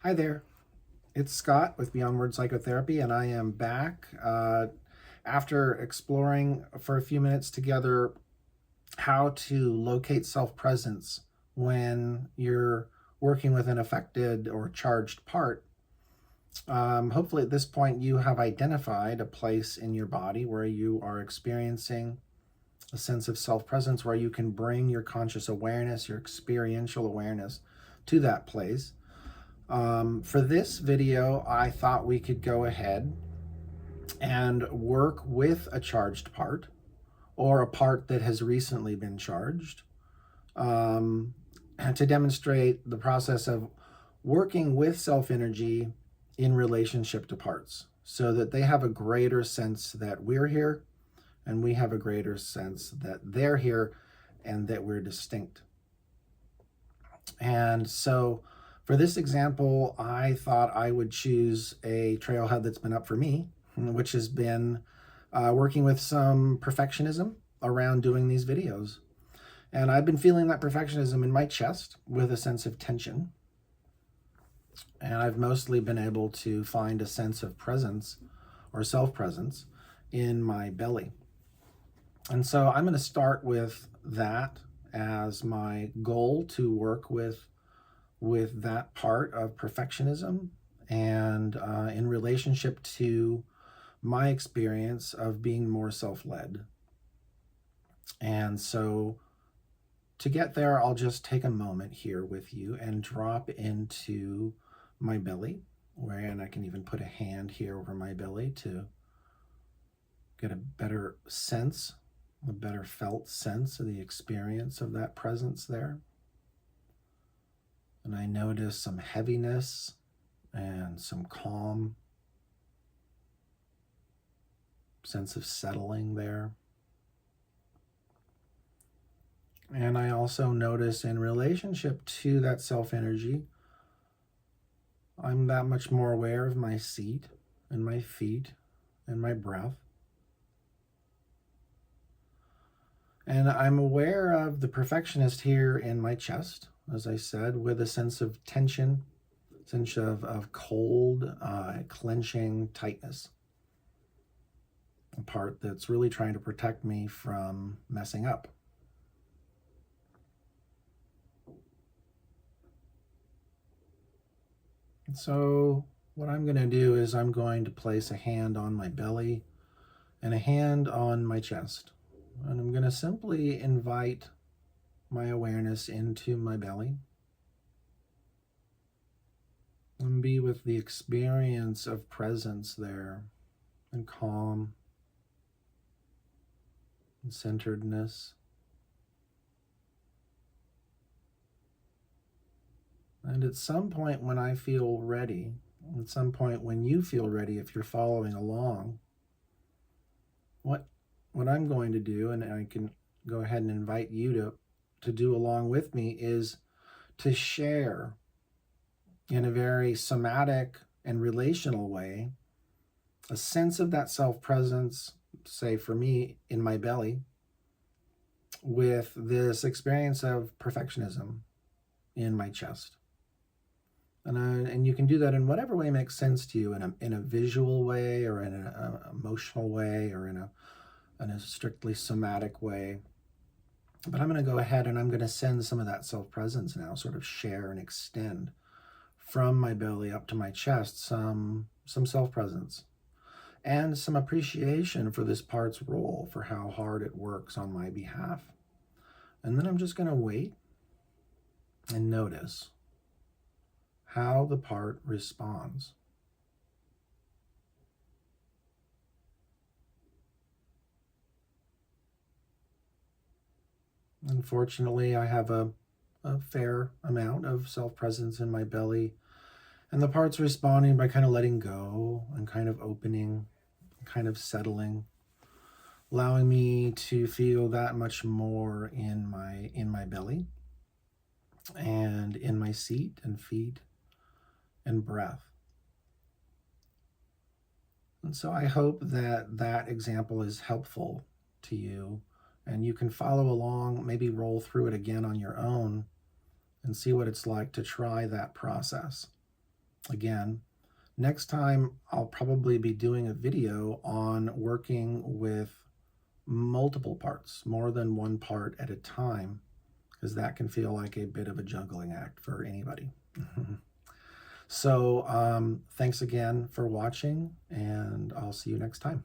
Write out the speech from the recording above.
Hi there, it's Scott with Beyond Words Psychotherapy, and I am back after exploring for a few minutes together how to locate self-presence when you're working with an affected or charged part. Hopefully at this point you have identified a place in your body where you are experiencing a sense of self-presence, where you can bring your conscious awareness, your experiential awareness to that place. For this video, I thought we could go ahead and work with a charged part or a part that has recently been charged, and to demonstrate the process of working with self-energy in relationship to parts so that they have a greater sense that we're here and we have a greater sense that they're here and that we're distinct. And so for this example, I thought I would choose a trailhead that's been up for me, which has been working with some perfectionism around doing these videos. And I've been feeling that perfectionism in my chest with a sense of tension. And I've mostly been able to find a sense of presence or self-presence in my belly. And so I'm going to start with that as my goal to work with that part of perfectionism and in relationship to my experience of being more self-led. And so to get there, I'll just take a moment here with you and drop into my belly, and I can even put a hand here over my belly to get a better sense, a better felt sense of the experience of that presence there. And I notice some heaviness and some calm, sense of settling there. And I also notice in relationship to that self-energy, I'm that much more aware of my seat and my feet and my breath. And I'm aware of the perfectionist here in my chest, as I said, with a sense of tension, sense of cold, clenching tightness. A part that's really trying to protect me from messing up. And so what I'm going to do is I'm going to place a hand on my belly and a hand on my chest. And I'm going to simply invite my awareness into my belly and be with the experience of presence there, and calm and centeredness. And at some point when I feel ready, at some point when you feel ready, if you're following along, what I'm going to do, and I can go ahead and invite you to do along with me, is to share in a very somatic and relational way a sense of that self-presence, say for me, in my belly, with this experience of perfectionism in my chest. And you can do that in whatever way makes sense to you, in a visual way, or in an emotional way, or in a strictly somatic way. But I'm going to go ahead and I'm going to send some of that self-presence now, sort of share and extend from my belly up to my chest, some self-presence and some appreciation for this part's role, for how hard it works on my behalf. And then I'm just going to wait and notice how the part responds. Unfortunately, I have a fair amount of self-presence in my belly, and the part's responding by kind of letting go and kind of opening, kind of settling, allowing me to feel that much more in my belly and in my seat and feet and breath. And so I hope that that example is helpful to you, and you can follow along, maybe roll through it again on your own and see what it's like to try that process Again, next time I'll probably be doing a video on working with multiple parts, more than one part at a time, because that can feel like a bit of a juggling act for anybody. So thanks again for watching, and I'll see you next time.